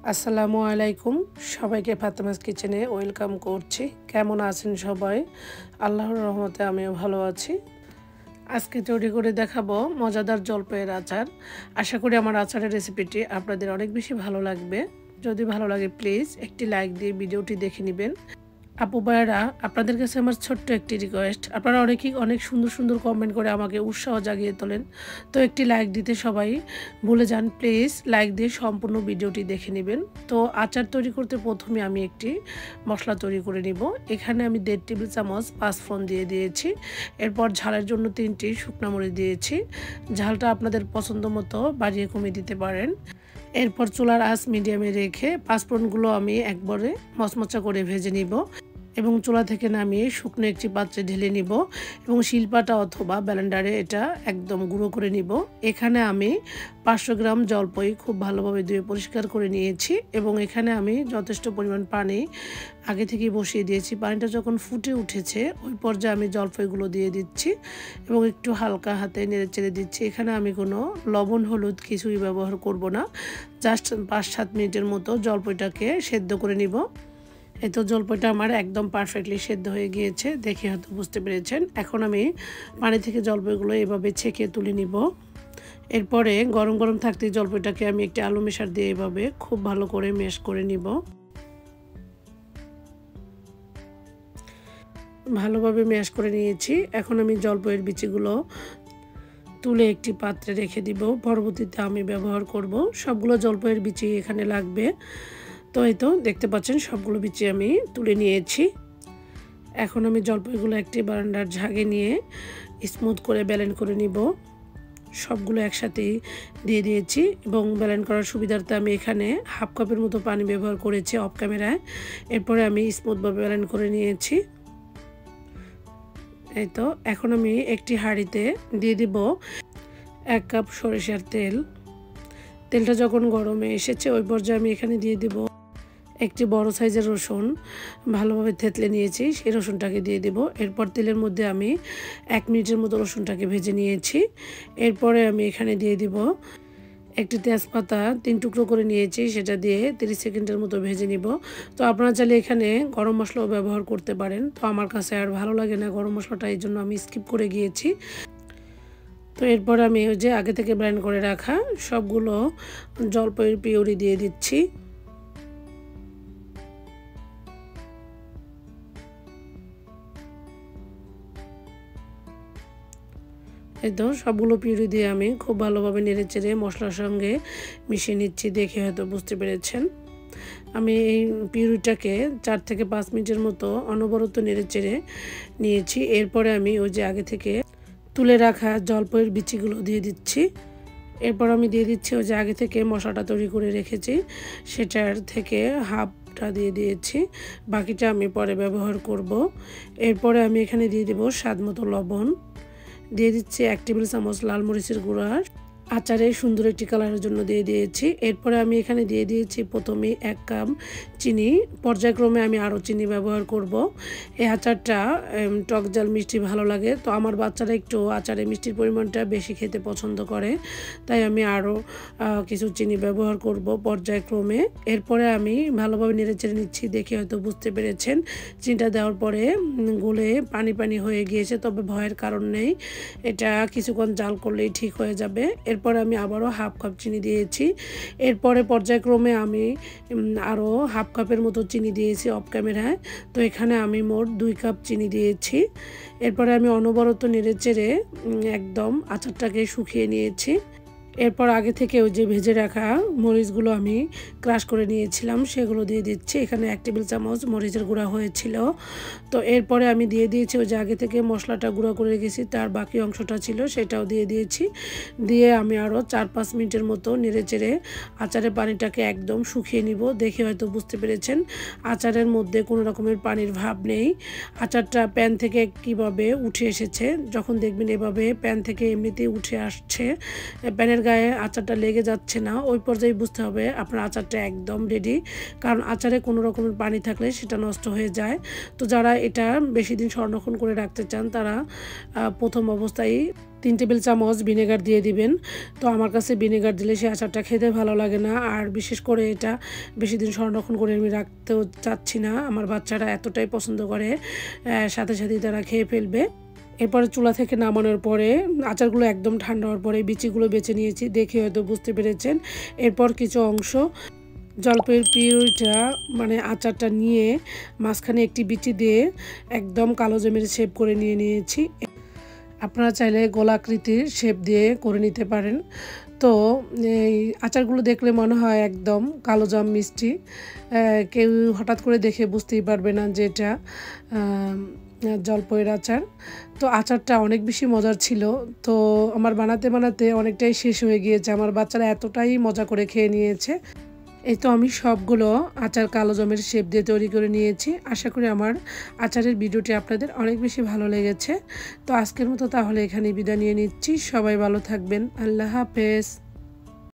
আসসালামু আলাইকুম। সবাইকে ফাতেমাস কিচেনে ওয়েলকাম করছি। কেমন আছেন সবাই? আল্লাহর রহমতে আমিও ভালো আছি। আজকে তৈরি করে দেখাবো মজাদার জলপাইয়ের আচার। আশা করি আমার আচারের রেসিপিটি আপনাদের অনেক বেশি ভালো লাগবে। যদি ভালো লাগে প্লিজ একটি লাইক দিয়ে ভিডিওটি দেখে নেবেন। আপু ভাইয়েরা, আপনাদের কাছে আমার ছোট্ট একটি রিকোয়েস্ট, আপনারা অনেকেই অনেক সুন্দর সুন্দর কমেন্ট করে আমাকে উৎসাহ জাগিয়ে তোলেন, তো একটি লাইক দিতে সবাই ভুলে যান প্লিজ। লাইক দিয়ে সম্পূর্ণ ভিডিওটি দেখে নেবেন। তো আচার তৈরি করতে প্রথমে আমি একটি মশলা তৈরি করে নিব। এখানে আমি 1.5 টেবিল চামচ পাঁচফোড়ন দিয়ে দিয়েছি। এরপর ঝালের জন্য 3টি শুকনা মরিচ দিয়েছি। ঝালটা আপনাদের পছন্দ মতো বাড়িয়ে কমিয়ে দিতে পারেন। এরপর চুলার আঁচ মিডিয়ামে রেখে পাঁচফোড়নগুলো আমি একবারে মচমচা করে ভেজে নিব এবং চুলা থেকে নামিয়ে শুকনো একটি পাত্রে ঢেলে নিব এবং শিলপাটা অথবা ব্লেন্ডারে এটা একদম গুঁড়ো করে নিব। এখানে আমি 500 গ্রাম জলপাই খুব ভালোভাবে ধুয়ে পরিষ্কার করে নিয়েছি এবং এখানে আমি যথেষ্ট পরিমাণ পানি আগে থেকেই বসিয়ে দিয়েছি। পানিটা যখন ফুটে উঠেছে ওই পর্যায়ে আমি জলপাইগুলো দিয়ে দিচ্ছি এবং একটু হালকা হাতে নেড়ে চেড়ে দিচ্ছি। এখানে আমি কোনো লবণ হলুদ কিছুই ব্যবহার করব না। জাস্ট 5-7 মিনিটের মতো জলপাইটাকে সেদ্ধ করে নিব। এই তো জলপাইটা আমার একদম পারফেক্টলি সেদ্ধ হয়ে গিয়েছে, দেখে হয়তো বুঝতে পেরেছেন। এখন আমি পানি থেকে জলপাইগুলো এভাবে ছেঁকে তুলে নিব। এরপরে গরম গরম থাকতে জলপাইটাকে আমি একটি আলু মেশার দিয়ে এভাবে খুব ভালো করে ম্যাশ করে নিব। ভালোভাবে ম্যাশ করে নিয়েছি। এখন আমি জলপাইয়ের বিচিগুলো তুলে একটি পাত্রে রেখে দিব। পরবর্তীতে আমি ব্যবহার করব। সবগুলো জলপাইয়ের বিচি এখানে লাগবে। তো এই তো দেখতে পাচ্ছেন সবগুলো বিচি আমি তুলে নিয়েছি। এখন আমি জলপাইগুলো একটি বারান্দার ঝাগে নিয়ে স্মুথ করে ব্লেন্ড করে নিব। সবগুলো একসাথেই দিয়ে দিয়েছি এবং ব্লেন্ড করার সুবিধার্থে আমি এখানে হাফ কাপের মতো পানি ব্যবহার করেছি অফ ক্যামেরায়। এরপরে আমি স্মুথভাবে ব্লেন্ড করে নিয়েছি। এই তো এখন আমি একটি হাঁড়িতে দিয়ে দিব 1 কাপ সরিষার তেল। তেলটা যখন গরমে এসেছে ওই পর্যায়ে আমি এখানে দিয়ে দিব একটি বড় সাইজের রসুন ভালোভাবে থেতলে নিয়েছি, সেই রসুনটাকে দিয়ে দেব। এরপর তেলের মধ্যে আমি 1 মিনিটের মতো রসুনটাকে ভেজে নিয়েছি। এরপরে আমি এখানে দিয়ে দিব একটি তেজপাতা 3 টুকরো করে নিয়েছি, সেটা দিয়ে 30 সেকেন্ডের মতো ভেজে নিব। তো আপনারা চাইলে এখানে গরম মশলাও ব্যবহার করতে পারেন। তো আমার কাছে আর ভালো লাগে না গরম মশলাটা, এই জন্য আমি স্কিপ করে গিয়েছি। তো এরপর আমি ওই যে আগে থেকে ব্লেন্ড করে রাখা সবগুলো জলপাইয়ের পিউরি দিয়ে দিচ্ছি। এই তো সবগুলো পিউরি দিয়ে আমি খুব ভালোভাবে নেড়ে চেড়ে মশলার সঙ্গে মিশিয়ে নিচ্ছি, দেখে হয়তো বুঝতে পেরেছেন। আমি এই পিউরিটাকে 4 থেকে 5 মিনিটের মতো অনবরত নেড়ে চেড়ে নিয়েছি। এরপরে আমি ওই যে আগে থেকে তুলে রাখা জলপাইয়ের বিচিগুলো দিয়ে দিচ্ছি। এরপর আমি দিয়ে দিচ্ছি ওই যে আগে থেকে মশলাটা তৈরি করে রেখেছি সেটার থেকে হাফটা দিয়ে দিয়েছি, বাকিটা আমি পরে ব্যবহার করব। এরপরে আমি এখানে দিয়ে দেব স্বাদ মতো লবণ, দিয়ে দিচ্ছি 1 টেবিল চামচ লাল মরিচের গুঁড়া, আচারে সুন্দর একটি কালারের জন্য দিয়ে দিয়েছি। এরপরে আমি এখানে দিয়ে দিয়েছি প্রথমেই 1 কাপ চিনি। পর্যায়ক্রমে আমি আরও চিনি ব্যবহার করব। এই আচারটা টক ঝাল মিষ্টি ভালো লাগে, তো আমার বাচ্চারা একটু আচারে মিষ্টির পরিমাণটা বেশি খেতে পছন্দ করে, তাই আমি আরও কিছু চিনি ব্যবহার করব পর্যায়ক্রমে। এরপরে আমি ভালোভাবে নেড়েচেড়ে নিচ্ছি, দেখে হয়তো বুঝতে পেরেছেন চিনিটা দেওয়ার পরে গলে পানি পানি হয়ে গিয়েছে, তবে ভয়ের কারণ নেই, এটা কিছুক্ষণ জাল করলেই ঠিক হয়ে যাবে। এরপর আমি আবারও হাফ কাপ চিনি দিয়েছি। এরপরে পর্যায়ক্রমে আমি আরও হাফ কাপের মতো চিনি দিয়েছি অফ ক্যামেরায়। তো এখানে আমি মোট 2 কাপ চিনি দিয়েছি। এরপরে আমি অনবরত নেড়েচেড়ে একদম আচারটাকে শুকিয়ে নিয়েছি। এরপর আগে থেকে ওই যে ভেজে রাখা মরিচগুলো আমি ক্রাশ করে নিয়েছিলাম সেগুলো দিয়ে দিচ্ছি। এখানে 1 টেবিল চামচ মরিচের গুঁড়া হয়েছিল। তো এরপরে আমি দিয়ে দিয়েছি ওই যে আগে থেকে মশলাটা গুঁড়া করে রেখেছি তার বাকি অংশটা ছিল সেটাও দিয়ে দিয়েছি। দিয়ে আমি আরও 4-5 মিনিটের মতো নেড়েচেড়ে আচারের পানিটাকে একদম শুকিয়ে নিব। দেখে হয়তো বুঝতে পেরেছেন আচারের মধ্যে কোনো রকমের পানির ভাব নেই। আচারটা প্যান থেকে কীভাবে উঠে এসেছে, যখন দেখবেন এভাবে প্যান থেকে এমনিতেই উঠে আসছে, প্যানের গায়ে আচারটা লেগে যাচ্ছে না, ওই পর্যায়ে বুঝতে হবে আপনার আচারটা একদম রেডি। কারণ আচারে কোনো রকমের পানি থাকলে সেটা নষ্ট হয়ে যায়। তো যারা এটা বেশি দিন সংরক্ষণ করে রাখতে চান তারা প্রথম অবস্থায় 3 টেবিল চামচ ভিনেগার দিয়ে দিবেন। তো আমার কাছে ভিনেগার দিলে সেই আচারটা খেতে ভালো লাগে না, আর বিশেষ করে এটা বেশি দিন সংরক্ষণ করে আমি রাখতেও চাচ্ছি না। আমার বাচ্চারা এতটাই পছন্দ করে, সাথে সাথেই তারা খেয়ে ফেলবে। এরপরে চুলা থেকে নামানোর পরে আচারগুলো একদম ঠান্ডা হওয়ার পরে বিচিগুলো বেছে নিয়েছি, দেখে হয়তো বুঝতে পেরেছেন। এরপর কিছু অংশ জলপাইয়ের পিউরিটা মানে আচারটা নিয়ে মাঝখানে একটি বিচি দিয়ে একদম কালো জামের শেপ করে নিয়েছি। আপনারা চাইলে গোলাকৃতির শেপ দিয়ে করে নিতে পারেন। তো এই আচারগুলো দেখলে মনে হয় একদম কালো জাম মিষ্টি, কেউ হঠাৎ করে দেখে বুঝতেই পারবে না যে এটা জলপাইয়ের আচার। তো আচারটা অনেক বেশি মজার ছিল। তো আমার বানাতে বানাতে অনেকটাই শেষ হয়ে গিয়েছে, আমার বাচ্চারা এতটাই মজা করে খেয়ে নিয়েছে। এই তো আমি সবগুলো আচার কালো জামের শেপ দিয়ে তৈরি করে নিয়েছি। আশা করি আমার আচারের ভিডিওটি আপনাদের অনেক বেশি ভালো লেগেছে। তো আজকের মতো তাহলে এখানেই বিদায় নিয়ে নিচ্ছি। সবাই ভালো থাকবেন। আল্লাহ হাফেজ।